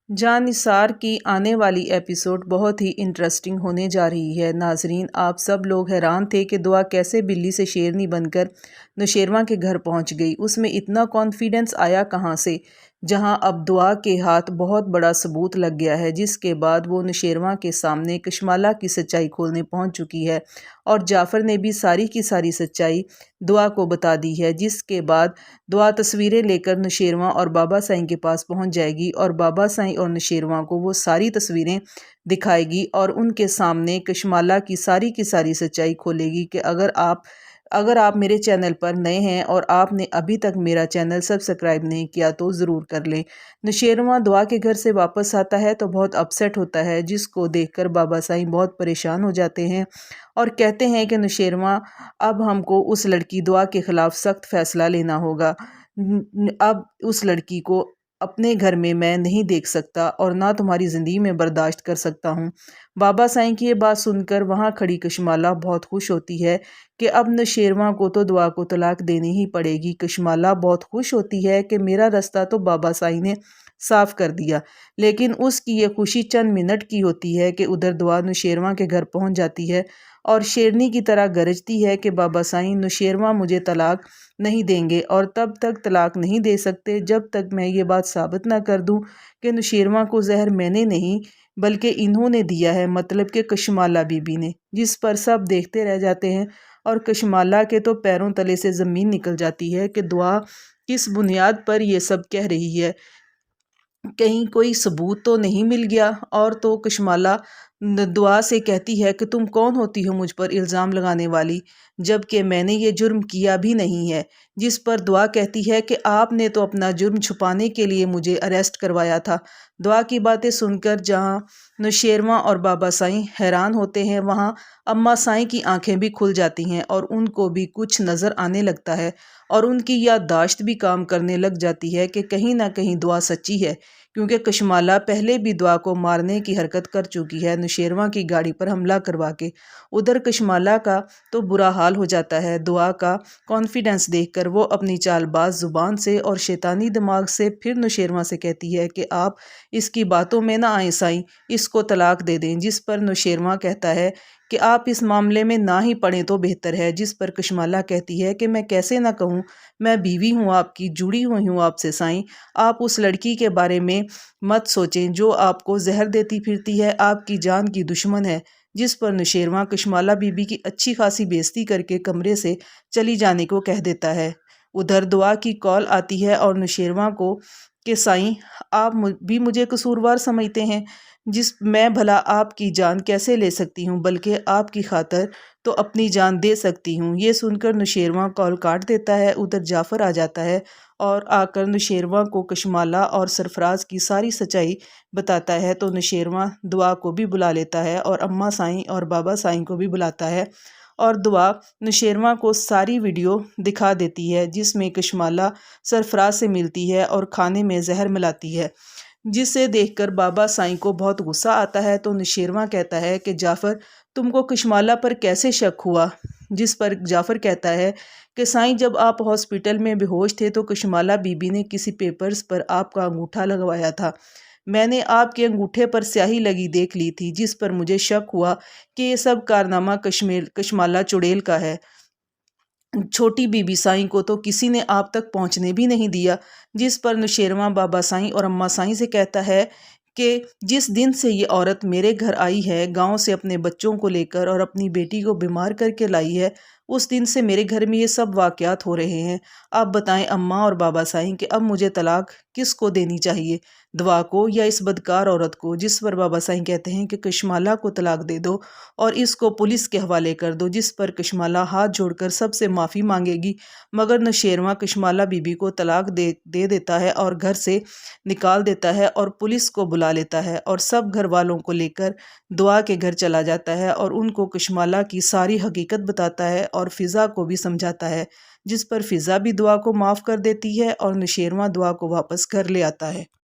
جاں نثار کی آنے والی ایپیسوڈ بہت ہی انٹرسٹنگ ہونے جا رہی ہے۔ ناظرین، آپ سب لوگ حیران تھے کہ دعا کیسے بلی سے شیرنی بن کر نوشیروان کے گھر پہنچ گئی۔ اس میں اتنا کانفیڈنس آیا کہاں سے؟ جہاں اب دعا کے ہاتھ بہت بڑا ثبوت لگ گیا ہے، جس کے بعد وہ نوشیروان کے سامنے کشمالہ کی سچائی کھولنے پہنچ چکی ہے، اور جعفر نے بھی ساری کی ساری سچائی دعا کو بتا دی ہے، جس کے بعد دعا تصویریں لے کر نوشیروان اور بابا سائیں کے پاس پہنچ جائے گی، اور بابا سائیں اور نوشیروان کو وہ ساری تصویریں دکھائے گی اور ان کے سامنے کشمالہ کی ساری سچائی کھولے گی کہ اگر آپ میرے چینل پر نئے ہیں اور آپ نے ابھی تک میرا چینل سبسکرائب نہیں کیا تو ضرور کر لیں۔ نوشیروان دعا کے گھر سے واپس آتا ہے تو بہت اپسیٹ ہوتا ہے، جس کو دیکھ کر بابا سائیں بہت پریشان ہو جاتے ہیں اور کہتے ہیں کہ نوشیروان، اب ہم کو اس لڑکی دعا کے خلاف سخت فیصلہ لینا ہوگا۔ اب اس لڑکی کو اپنے گھر میں نہیں دیکھ سکتا اور نہ تمہاری زندگی میں برداشت کر سکتا ہوں۔ بابا سائیں کی یہ بات سن کر وہاں کھڑی کشمالہ بہت خوش ہوتی ہے کہ اب نوشیروان کو تو دعا کو طلاق دینی ہی پڑے گی۔ کشمالہ بہت خوش ہوتی ہے کہ میرا رستہ تو بابا سائیں نے صاف کر دیا، لیکن اس کی یہ خوشی چند منٹ کی ہوتی ہے کہ ادھر دعا نوشیروان کے گھر پہنچ جاتی ہے اور شیرنی کی طرح گرجتی ہے کہ بابا سائیں، نوشیروان مجھے طلاق نہیں دیں گے اور تب تک طلاق نہیں دے سکتے جب تک میں یہ بات ثابت نہ کر دوں کہ نوشیروان کو زہر میں نے نہیں بلکہ انہوں نے دیا ہے، مطلب کہ کشمالہ بی بی نے۔ جس پر سب دیکھتے رہ جاتے ہیں اور کشمالہ کے تو پیروں تلے سے زمین نکل جاتی ہے کہ دعا کس بنیاد پر یہ سب کہہ رہی ہے، کہیں کوئی ثبوت تو نہیں مل گیا؟ اور تو کشمالہ دعا سے کہتی ہے کہ تم کون ہوتی ہو مجھ پر الزام لگانے والی، جبکہ میں نے یہ جرم کیا بھی نہیں ہے۔ جس پر دعا کہتی ہے کہ آپ نے تو اپنا جرم چھپانے کے لیے مجھے اریسٹ کروایا تھا۔ دعا کی باتیں سن کر جہاں نوشیروان اور بابا سائیں حیران ہوتے ہیں، وہاں اماں سائیں کی آنکھیں بھی کھل جاتی ہیں اور ان کو بھی کچھ نظر آنے لگتا ہے اور ان کی یادداشت بھی کام کرنے لگ جاتی ہے کہ کہیں نہ کہیں دعا سچی ہے، کیونکہ کشمالہ پہلے بھی دعا کو مارنے کی حرکت کر چکی ہے نوشیروان کی گاڑی پر حملہ کروا کے۔ ادھر کشمالہ کا تو برا حال ہو جاتا ہے دعا کا کانفیڈنس دیکھ کر۔ وہ اپنی چال باز زبان سے اور شیطانی دماغ سے پھر نوشیروان سے کہتی ہے کہ آپ اس کی باتوں میں نہ آئیں سائیں، اس کو طلاق دے دیں۔ جس پر نوشیروان کہتا ہے کہ آپ اس معاملے میں نہ ہی پڑیں تو بہتر ہے۔ جس پر کشمالہ کہتی ہے کہ میں کیسے نہ کہوں، میں بیوی ہوں آپ کی، جڑی ہوئی ہوں آپ سے سائیں، آپ اس لڑکی کے بارے میں مت سوچیں جو آپ کو زہر دیتی پھرتی ہے، آپ کی جان کی دشمن ہے۔ جس پر نوشیروان کشمالہ بی بی کی اچھی خاصی بےعزتی کر کے کمرے سے چلی جانے کو کہہ دیتا ہے۔ ادھر دعا کی کال آتی ہے اور نوشیروان کو کہ سائیں، آپ بھی مجھے قصوروار سمجھتے ہیں، میں بھلا آپ کی جان کیسے لے سکتی ہوں، بلکہ آپ کی خاطر تو اپنی جان دے سکتی ہوں۔ یہ سن کر نوشیروان کال کاٹ دیتا ہے۔ ادھر جعفر آ جاتا ہے اور آ کر نوشیروان کو کشمالہ اور سرفراز کی ساری سچائی بتاتا ہے، تو نوشیروان دعا کو بھی بلا لیتا ہے اور اماں سائیں اور بابا سائیں کو بھی بلاتا ہے، اور دعا نوشیروان کو ساری ویڈیو دکھا دیتی ہے جس میں کشمالہ سرفراز سے ملتی ہے اور کھانے میں زہر ملاتی ہے، جسے دیکھ کر بابا سائیں کو بہت غصہ آتا ہے۔ تو نوشیروان کہتا ہے کہ جعفر، تم کو کشمالہ پر کیسے شک ہوا؟ جس پر جعفر کہتا ہے کہ سائیں، جب آپ ہاسپٹل میں بے ہوش تھے تو کشمالہ بی بی نے کسی پیپرز پر آپ کا انگوٹھا لگوایا تھا، میں نے آپ کے انگوٹھے پر سیاہی لگی دیکھ لی تھی، جس پر مجھے شک ہوا کہ یہ سب کارنامہ کشمالہ چڑیل کا ہے۔ چھوٹی بی بی سائیں کو تو کسی نے آپ تک پہنچنے بھی نہیں دیا۔ جس پر نوشیروان بابا سائیں اور اماں سائیں سے کہتا ہے کہ جس دن سے یہ عورت میرے گھر آئی ہے، گاؤں سے اپنے بچوں کو لے کر اور اپنی بیٹی کو بیمار کر کے لائی ہے، اس دن سے میرے گھر میں یہ سب واقعات ہو رہے ہیں۔ آپ بتائیں اماں اور بابا سائیں کہ اب مجھے طلاق کس کو دینی چاہیے، دعا کو یا اس بدکار عورت کو؟ جس پر بابا سائیں کہتے ہیں کہ کشمالہ کو طلاق دے دو اور اس کو پولیس کے حوالے کر دو۔ جس پر کشمالہ ہاتھ جوڑ کر سب سے معافی مانگے گی، مگر نوشیروان کشمالہ بی بی کو طلاق دے دیتا ہے اور گھر سے نکال دیتا ہے اور پولیس کو بلا لیتا ہے اور سب گھر والوں کو لے کر دعا کے گھر چلا جاتا ہے اور ان کو کشمالہ کی ساری حقیقت بتاتا ہے اور فضا کو بھی سمجھاتا ہے، جس پر فضا بھی دعا کو معاف کر دیتی ہے اور نوشیروان دعا کو واپس گھر لے آتا ہے۔